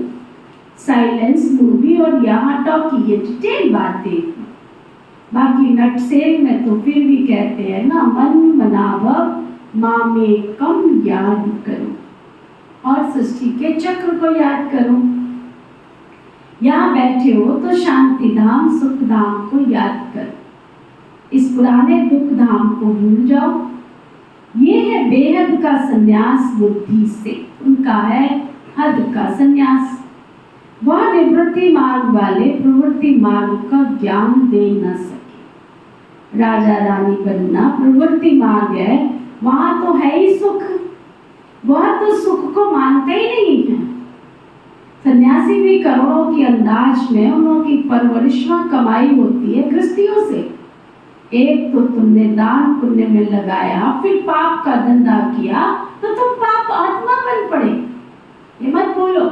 साइलेंस मूवी और यहाँ टॉकी, ये डिटेल बातें। बाकी नट सेल में तो फिर भी कहते हैं ना, मन मनाभव मामे कम याद करो और सृष्टि के चक्र को याद करो। यहाँ बैठे हो तो शांति धाम सुख धाम को याद करो। इस पुराने दुख धाम को भूल जाओ। ये है बेहद का संन्यास बुद्धि से, उनका है हद का संन्यास। वह निवृत्ति मार्ग वाले प्रवृत्ति मार्ग का ज्ञान दे न सके। राजा रानी बनना प्रवृत्ति मार्ग है, वहां तो है ही सुख, वह तो को मानते ही नहीं है। सन्यासी भी करोड़ों की अंदाज में उनकी परवरिश कमाई होती है गृहस्थियों से। एक तो तुमने दान पुण्य में लगाया, फिर पाप का धंधा किया तो तुम पाप आत्मा बन पड़े। ये मत बोलो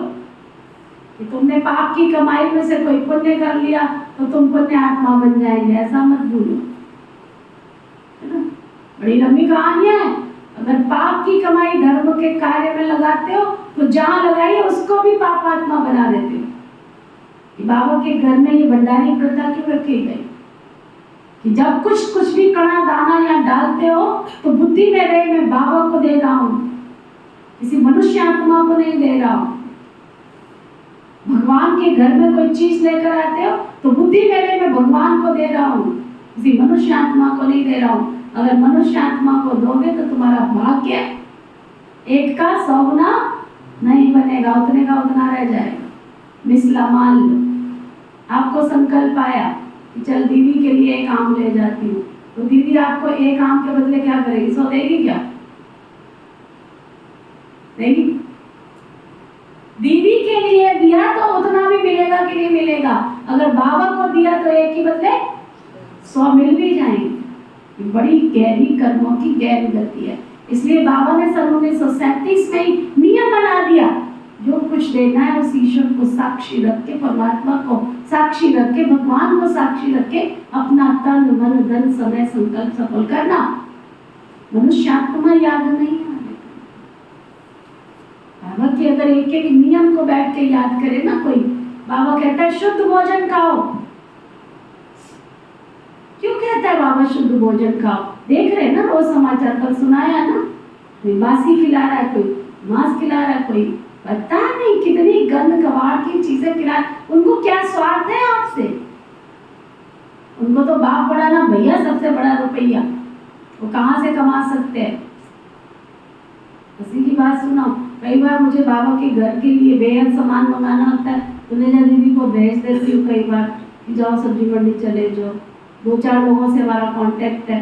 कि तुमने पाप की कमाई में से कोई पुण्य कर लिया तो तुम पुण्य आत्मा बन जाएंगे, ऐसा मत बोलो, है ना। बड़ी लंबी कहानियां है। अगर पाप की कमाई धर्म के कार्य में लगाते हो तो जहां लगाई उसको भी पाप आत्मा बना देते हो। कि बाबा के घर में ये भंडारी प्रथा क्यों रखी गई कि जब कुछ भी कणा दाना या डालते हो तो बुद्धि में रहे मैं बाबा को दे रहा हूं, किसी मनुष्य आत्मा को नहीं दे रहा हूं। भगवान के घर में कोई चीज लेकर आते हो तो बुद्धि में रहे मैं भगवान को दे रहा हूं, किसी मनुष्य आत्मा को नहीं दे रहा हूं। अगर मनुष्य आत्मा को दोगे तो तुम्हारा भाग्य 1 का 100 गुना नहीं बनेगा, उतने का उतना रह जाएगा। मिसला मान लो आपको संकल्प आया कि चल दीदी के लिए एक आम ले जाती हूँ, तो दीदी आपको एक आम के बदले क्या करेगी? 100 देगी क्या? देगी? दीदी के लिए दिया तो उतना भी मिलेगा कि नहीं मिलेगा? अगर बाबा को दिया तो एक के बदले 100 मिल भी जाएंगे। बड़ी गहरी कर्मों की गहरी गति है। इसलिए बाबा ने सन 1937 में ही नियम बना दिया, जो कुछ देना है उस ईश्वर को साक्षी रख के, परमात्मा को साक्षी रख के, भगवान को साक्षी रख के अपना तन मन धन समय संकल्प सफल करना। मनुष्य आत्मा याद नहीं आने। बाबा के अगर एक एक नियम को बैठ के याद करे ना कोई, बाबा कहता है शुद्ध भोजन खाओ। क्यों कहता है बाबा शुद्ध भोजन खाओ? देख रहे हैं ना रोज समाचार, कल सुनाया ना, कोई बासी खिला रहा है, कोई मांस खिला रहा है, कोई पता नहीं कितनी गंद कबाड़ की चीजें खिला। उनको क्या स्वार्थ है आपसे? उनको तो बाप बड़ा ना भैया सबसे बड़ा रुपया, वो कहाँ से कमा सकते हैं। उसी की बात सुनो, कई बार मुझे बाबा के घर के लिए बेहद सामान मंगाना होता है तो मैं दीदी को भेज देती हूँ कई बार कि जाओ सब्जी मंडी चले जाओ। 2-4 लोगों से हमारा कांटेक्ट है,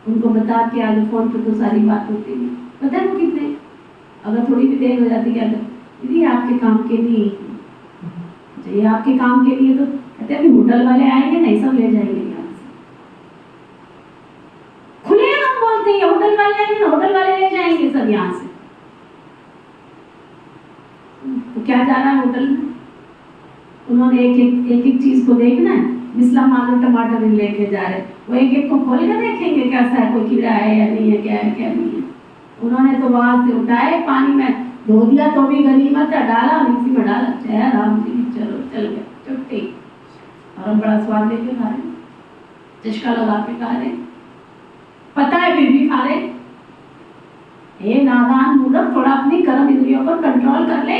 उनको बता के आज फोन पे तो सारी बात होती है। पता है वो कितने, अगर थोड़ी भी देर हो जाती क्या दीदी आपके काम के लिए चाहिए, आपके काम के लिए तो कहते हैं होटल वाले आएंगे नहीं, सब ले जाएंगे यहाँ से। खुले हम बोलते हैं होटल वाले आएंगे ना, होटल वाले ले जाएंगे सब यहाँ से। तो क्या जा रहा है होटल में? उन्होंने एक एक चीज को देखना है। मिसला मानो टमाटर लेके जा रहे, वो एक एक को खोल कर देखेंगे कैसा है, कोई कीड़ा है या नहीं है, क्या है क्या नहीं है। उन्होंने तो वहां से उठाए, पानी में धो दिया तो भी गनीमत है, डाला मिक्सी में डाला, जय राम जी चलो चल गया छुट्टी। और हम बड़ा स्वाद लेके खा रहे, चस्का लगा के खा रहे, पता है फिर भी खा रहे। हे नादान मूर्ख, थोड़ा अपनी कर्म इंद्रियों पर कंट्रोल कर ले।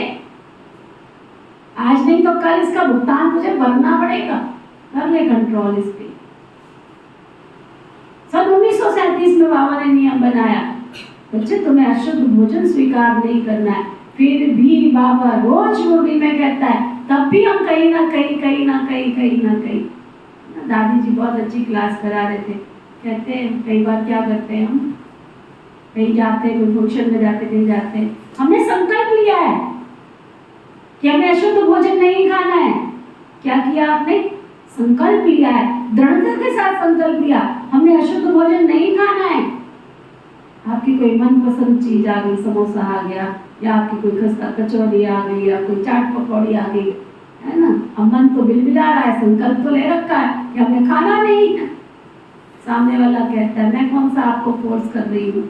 आज नहीं तो कल इसका भुगतान तुझे भरना पड़ेगा। कर ले कंट्रोल इस पे। सन 1937 में बाबा ने नियम बनाया, बच्चे तुम्हें अशुद्ध भोजन स्वीकार नहीं करना है। फिर भी बाबा रोज मुरली में कहता है, तब भी हम कहीं ना कहीं। दादी जी बहुत अच्छी क्लास करा रहे थे, कहते हैं कई बार क्या करते हैं हम, कहीं जाते हैं, कोई फंक्शन में जाते, कहीं जाते हैं, हमने संकल्प लिया है कि हमें अशुद्ध भोजन नहीं खाना है। क्या किया आपने? संकल्प लिया है, दृढ़ता के साथ संकल्प लिया, हमने अशुद्ध भोजन नहीं खाना है। आपकी कोई मनपसंद चीज आ गई, समोसा आ गया, या आपकी कोई खस्ता कचौड़ी आ गई, या कोई चाट पकौड़ी आ गई, है ना। अब मन तो बिलबिला रहा है, संकल्प तो ले रखा है कि हमें खाना नहीं है। सामने वाला कहता है, मैं कौन सा आपको फोर्स कर रही हूँ,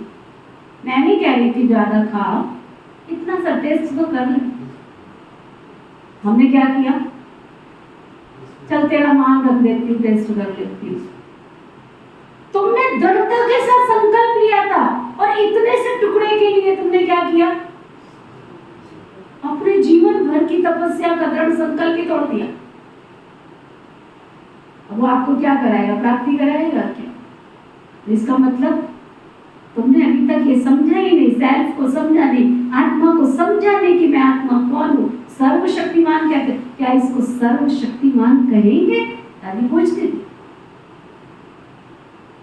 मैं नहीं कह रही थी ज्यादा खाओ, इतना सा टेस्ट तो कर ले। हमने क्या किया? चल तेरा मान रख देती हूँ, टेस्ट कर लेती हूँ। तुमने दृढ़ता के साथ संकल्प लिया था, और इतने से टुकड़े के लिए तुमने क्या किया? अपने जीवन भर की तपस्या का दृढ़ संकल्प ही तोड़ दिया। अब वो आपको क्या कराएगा? प्राप्ति कराएगा क्या? इसका मतलब तुमने अभी तक ये समझा ही नहीं, सेल्फ को समझा नहीं, आत्मा को समझा नहीं कि मैं आत्मा कौन हूँ। सर्वशक्तिमान कहते, क्या इसको सर्वशक्तिमान कहेंगे? दादी पूछती थी,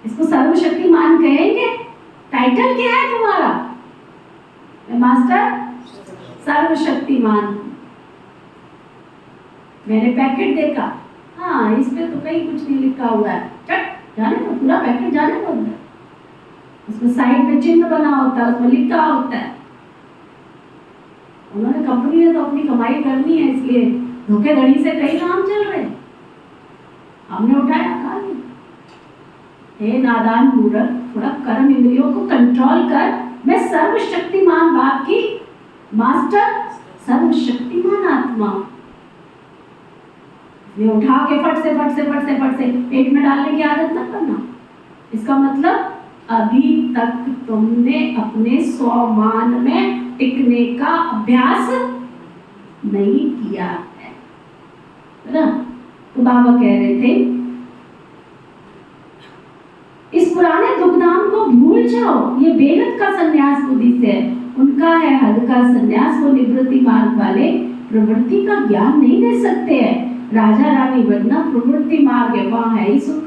इसको सर्वशक्तिमान कहेंगे? टाइटल क्या है तुम्हारा? मास्टर सर्वशक्तिमान। मैंने पैकेट देखा, हाँ इसमें तो कहीं कुछ नहीं लिखा हुआ है, चट जाने दो, पूरा पैकेट जाने दो अंदर। उसमें साइड में चिन्ह बना होता है, उसमें लिखा होता है। उन्होंने कंपनी ने तो अपनी कमाई करनी है, इसलिए धोखेधड़ी से कई काम चल रहे। हमने उठाया कहा, हे नादान मूर्ख, थोड़ा कर्म इंद्रियों को कंट्रोल कर। मैं सर्वशक्तिमान बाप की मास्टर, सर्वशक्तिमान आत्मा। ये उठा के फट से पेट में डालने की आदत मत करना। इसका मतलब अभी तक तुमने अपने स्वमान में टिकने का अभ्यास नहीं किया है ना। तो बाबा कह रहे थे इस पुराने दुखधाम को भूल जाओ, ये बेहद का संन्यास बुद्धि से है। उनका है हद का संन्यास, वो निवृत्ति मार्ग वाले प्रवृत्ति का ज्ञान नहीं दे सकते हैं। राजा रानी बनना प्रवृत्ति मार्ग है, वहाँ है ही सुख,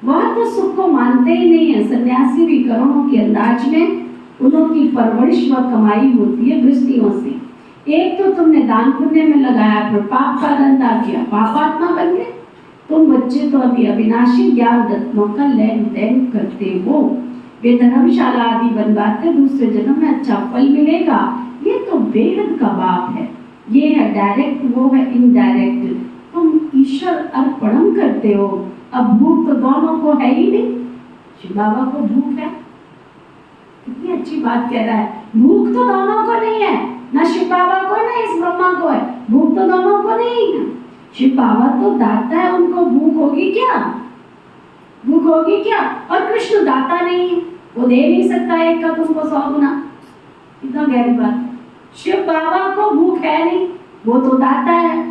वह तो सुख को मानते ही नहीं है। सन्यासी भी करोड़ों के अंदाज में उनकी परवरिश व कमाई होती है वृष्टियों से। एक तो तुमने दान पुण्य में लगाया, फिर पाप का धंधा किया, पापात्मा बन गए। तुम बच्चे तो अभी अविनाशी ज्ञान रत्नों का लेन देन करते हो। वे धर्मशाला आदि बनवाते, दूसरे जन्म में अच्छा फल मिलेगा। ये तो बेहद का बाप है। ये है डायरेक्ट, वो है इनडायरेक्ट। तुम ईश्वर अर्पणम करते हो। अब भूख तो दोनों को है ही नहीं। शिव बाबा को भूख है, कितनी अच्छी बात कह रहा है। भूख तो दोनों को नहीं है, ना शिव बाबा को ना इस ब्रह्मा को है। भूख तो दोनों को नहीं है। शिव बाबा तो दाता है, उनको भूख होगी क्या? भूख होगी क्या? और कृष्ण दाता नहीं है, वो दे नहीं सकता एक का तुमको 100 गुना। कितना गहरी बात। शिव बाबा को भूख है नहीं, वो तो दाता है,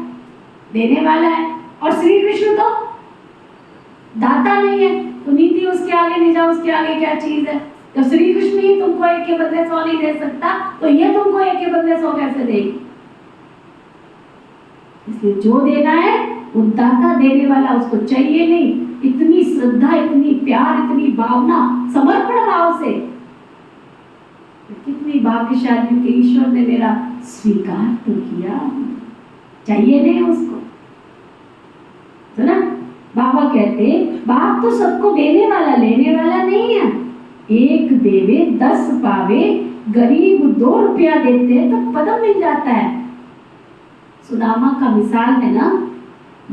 देने वाला है। और श्री कृष्ण तो दाता नहीं है, तो नीति उसके आगे नहीं जाओ, उसके आगे क्या चीज है। जब श्री कृष्ण ही तुमको एक के बदले 100 नहीं दे सकता, तो ये तुमको एक के बदले 100 कैसे देगी? इसलिए जो देना है वो दाता, देने वाला उसको चाहिए नहीं। इतनी श्रद्धा, इतनी प्यार, इतनी भावना, समर्पण भाव से कितनी भाग्यशाली कि ईश्वर ने मेरा स्वीकार तो किया। चाहिए नहीं उसको, तो ना बाबा कहते बाप तो सबको देने वाला, लेने वाला नहीं है। एक देवे 10 पावे, गरीब 2 रुपया देते तो पदम मिल जाता है। सुदामा का मिसाल है ना।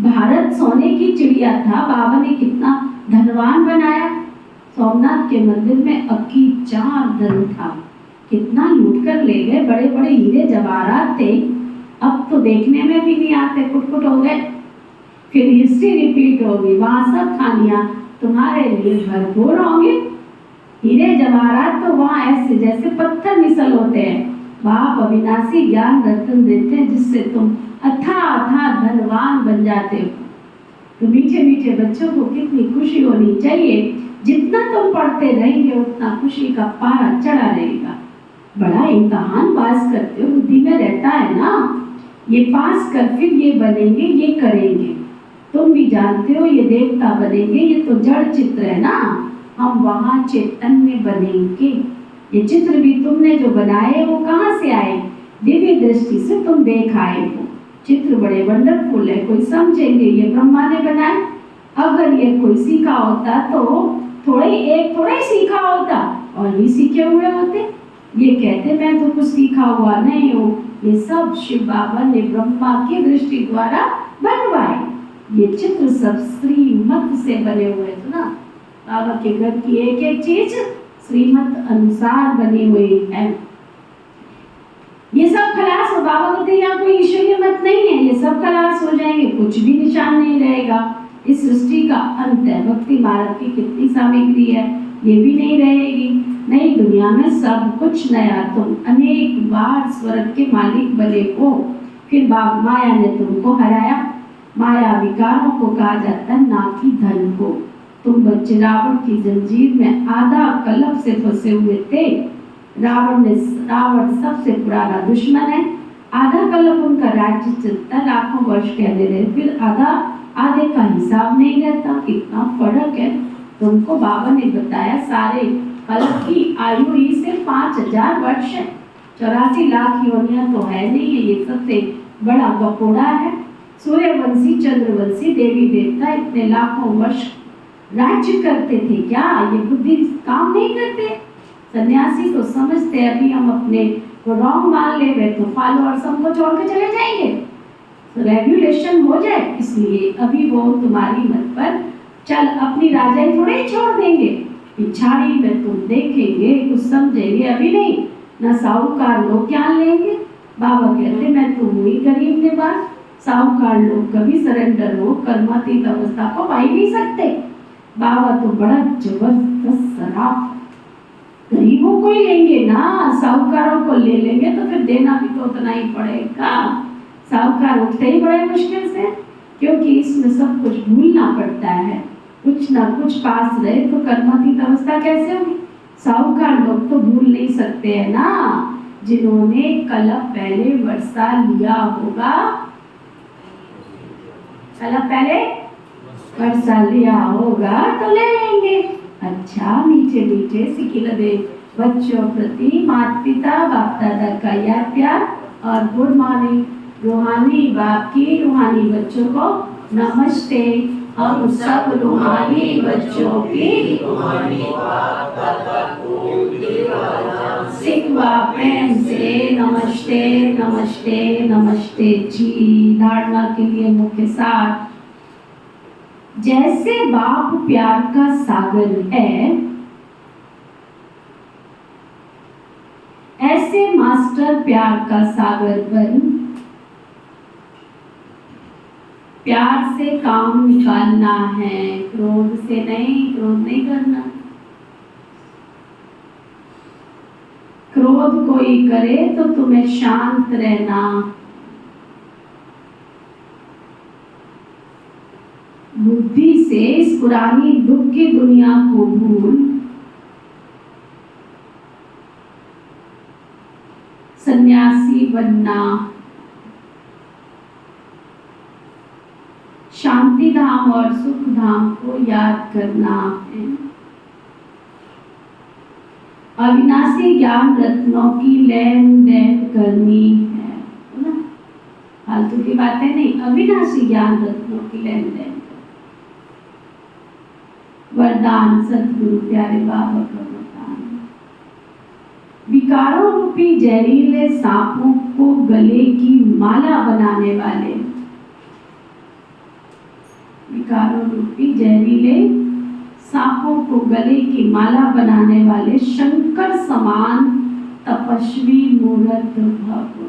भारत सोने की चिड़िया था, बाबा ने कितना धनवान बनाया। सोमनाथ के मंदिर में अक्की 4 धन था, कितना लूट कर ले गए। बड़े बड़े हीरे जवाहरात थे, अब तो देखने में भी नहीं आते, कुट हो गए। फिर हिस्ट्री रिपीट होगी, वहां सब खानियां तुम्हारे लिए भरपूर होंगे। हीरे जवाहरात तो वहां ऐसे जैसे पत्थर मिसल होते हैं। बाप अविनाशी ज्ञान रत्न देते हैं, जिससे तुम अथाह धनवान बन जाते हो। तो मीठे मीठे बच्चों को कितनी खुशी होनी चाहिए। जितना तुम पढ़ते रहेंगे उतना खुशी का पारा चढ़ा रहेगा। बड़ा इम्तहान पास करते हो, बुद्धि में रहता है ना, ये पास कर फिर ये बनेंगे, ये करेंगे। तुम भी जानते हो ये देवता बनेंगे, ये तो जड़ चित्र है ना, हम वहां चैतन्य बनेंगे। ये चित्र भी तुमने जो बनाए वो कहाँ से आए? दिव्य दृष्टि से तुम देख आए हो। चित्र बड़े वंडरफुल है, कोई समझेंगे ये ब्रह्मा ने बनाए। अगर ये कोई सीखा होता तो थोड़ा ही सीखा होता और भी सीखे हुए होते। ये कहते मैं तो कुछ सीखा हुआ नहीं हूँ, ये सब शिव बाबा ने ब्रह्मा की दृष्टि द्वारा बनवाए। ये चित्र सब श्रीमत से बने हुए थे ना। बाबा के घर की एक एक चीज श्रीमत अनुसार बनी हुई है। ये सब खलास हो। बाबा कहते यहाँ कोई ईश्वरीय मत नहीं है, ये सब खलास हो जाएंगे, कुछ भी निशान नहीं रहेगा। इस सृष्टि का अंत है। भक्ति मार्ग की कितनी सामग्री है, ये भी नहीं रहेगी। नई दुनिया में सब कुछ नया। तुम अनेक बार स्वर्ग के मालिक बने हो, फिर बाप माया ने तुमको हराया। माया विकारों को कहा जाता है, ना कि धन को। तुम बच्चे रावण की जंजीर में आधा कलप से फंसे हुए थे। रावण सबसे पुराना दुश्मन है। आधा कलप उनका राज्य चलता लाखों वर्ष कहने रहे, फिर आधे का हिसाब नहीं रहता। कितना फर्क है। तुमको बाबा ने बताया सारे कलप की आयु ही सिर्फ 5000 वर्ष है। 84 लाख योनियां तो है नहीं, ये सबसे बड़ा गपोड़ा है। सूर्यवंशी चंद्रवंशी देवी देवता इतने लाखों वर्ष राज्य करते थे क्या? ये बुद्धि काम नहीं करते। सन्यासी तो समझते अभी हम अपने को रॉन्ग मान ले गए तो फॉलोअर्स हमको छोड़ के चले जाएंगे, तो रेगुलेशन हो जाए, इसलिए अभी वो तुम्हारी मत पर चल अपनी राजाई थोड़े ही छोड़ देंगे, पिछाड़ी में तुम देखेंगे कुछ समझेंगे, अभी नहीं ना साहूकार लोग ज्ञान लेंगे। बाबा कहते मैं तो हुई गरीब निवास, साहूकार लोग कभी सरेंडर हो कर्मातीत अवस्था को पा ही नहीं सकते। बाबा तो बड़ा जबरदस्त सराफ, गरीबों को ही लेंगे ना, साहूकारों को ले लेंगे तो फिर देना भी तो उतना ही पड़ेगा। साहूकार उठते ही बड़े मुश्किल से, क्योंकि इसमें सब कुछ भूलना पड़ता है, कुछ ना कुछ पास रहे तो कर्मातीत अवस्था कैसे होगी? साहूकार लोग तो भूल नहीं सकते हैं ना, जिन्होंने कल पहले वर्षा लिया होगा, कल पहले वर्षा लिया होगा तो ले लेंगे। अच्छा, मीठे मीठे सिकिलदे बच्चों प्रति माता पिता बाप दादा का याद प्यार और गुड मॉर्निंग। रूहानी बाप की रूहानी बच्चों को नमस्ते। हम सब रूहानी बच्चों की रूहानी बाप दादा को सिखवा प्रेम से नमस्ते नमस्ते नमस्ते जी। धारणा के लिए मुख्य सार, जैसे बाप प्यार का सागर है, ऐसे मास्टर प्यार का सागर बन प्यार से काम निकालना है, क्रोध से नहीं, क्रोध नहीं करना। क्रोध कोई करे तो तुम्हें शांत रहना, बुद्धि से इस पुरानी दुख की दुनिया को भूल सन्यासी बनना, शांति धाम और सुख धाम को याद करना है। अविनाशी ज्ञान रत्नों की लेन देन करनी है ना, फालतू की बातें नहीं, अविनाशी ज्ञान रत्नों की लेन देन। वरदान सतगुरु प्यारे बाबा का वरदान, विकारों रूपी जहरीले सांपों को गले की माला बनाने वाले, विकारों रूपी जहरीले सांपों को गले की माला बनाने वाले शंकर समान तपस्वी मूर्त भव।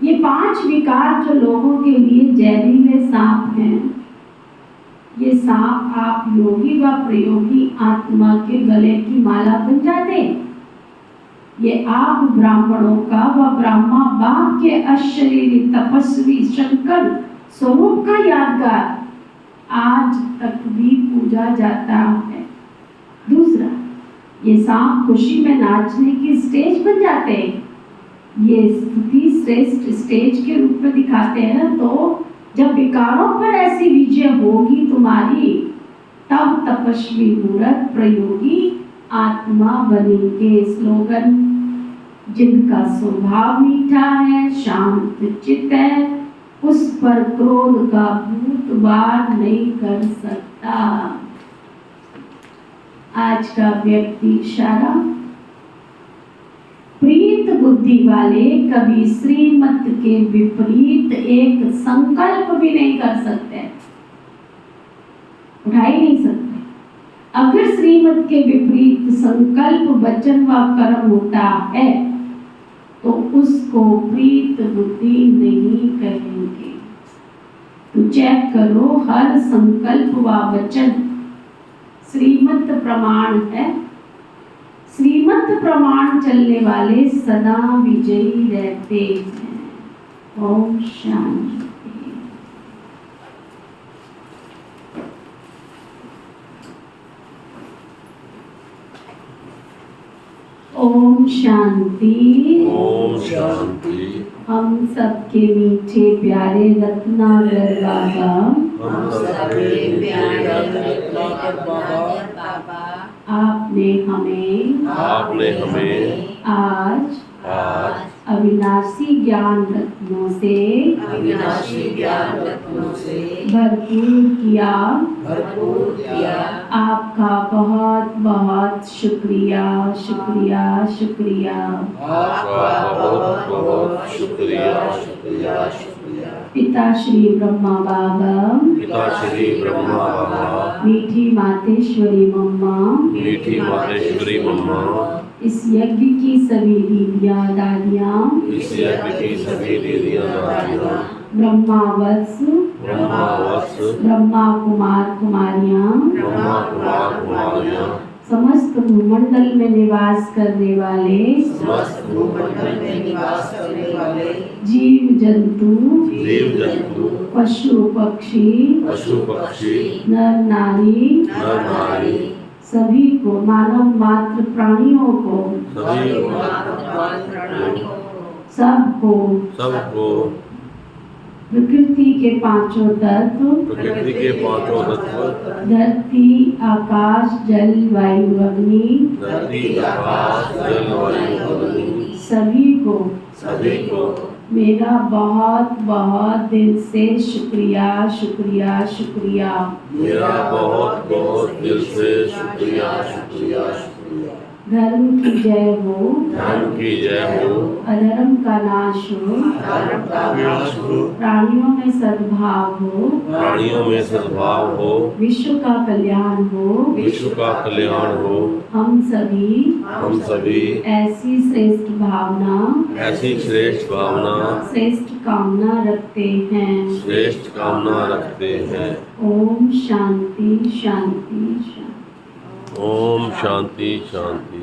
ये 5 विकार जो लोगों के लिए जहरीले सांप हैं, ये सांप आप योगी व प्रयोगी आत्मा के गले की माला बन जाते। ये आप ब्राह्मणों का व ब्रह्मा बाप के अशरीरी तपस्वी शंकर स्वरूप का यादगार आज तक भी पूजा जाता है। दूसरा, ये सांप खुशी में नाचने की स्टेज बन जाते हैं, ये स्तुति श्रेष्ठ स्टेज के रूप में दिखाते हैं। तो जब विकारों पर ऐसी विजय होगी तुम्हारी, तब तपस्वी मूर्त प्रयोगी आत्मा बनेंगे। स्लोगन, जिनका स्वभाव मीठा है, शांत चित्त है, उस पर क्रोध का भूत वार नहीं कर सकता। आज का व्यक्ति इशारा, प्रीत बुद्धि वाले कभी श्रीमत के विपरीत एक संकल्प भी नहीं कर सकते, उठा ही नहीं सकते। अगर श्रीमत के विपरीत संकल्प वचन व कर्म होता है तो उसको प्रीत बुद्धि नहीं कहेंगे। तो चेक करो, हर संकल्प व वचन श्रीमत प्रमाण है। श्रीमत प्रमाण चलने वाले सदा विजयी रहते हैं। ओम शांति। ओम शांति। ओम शांति। हम सबके मीठे प्यारे रत्नाकर बाबा, हम सबके प्यारे रत्नाकर बाबा आपने हमें आज अविनाशी ज्ञान रत्नों से भरपूर किया। आपका बहुत बहुत शुक्रिया शुक्रिया शुक्रिया। पिता श्री ब्रह्मा बाबा, मीठी मातेश्वरी मम्मा, इस यज्ञ की सभी दीदियाँ दादियाँ, ब्रह्मावत्स ब्रह्मा कुमार कुमारियाँ, समस्त भूमंडल में निवास करने वाले जीव जंतु पशु पक्षी नर नारी सभी को, मानव मात्र प्राणियों को, सबको प्रकृति के पांचों तत्व धरती आकाश जल वायु अग्नि सभी को मेरा बहुत बहुत दिल से शुक्रिया शुक्रिया शुक्रिया। धर्म की जय हो, अधर्म का नाश हो, प्राणियों में सद्भाव हो, विश्व का कल्याण हो, हम सभी ऐसी श्रेष्ठ भावना श्रेष्ठ कामना रखते हैं। ओम शांति शांति शांति। ओम शांति शांति।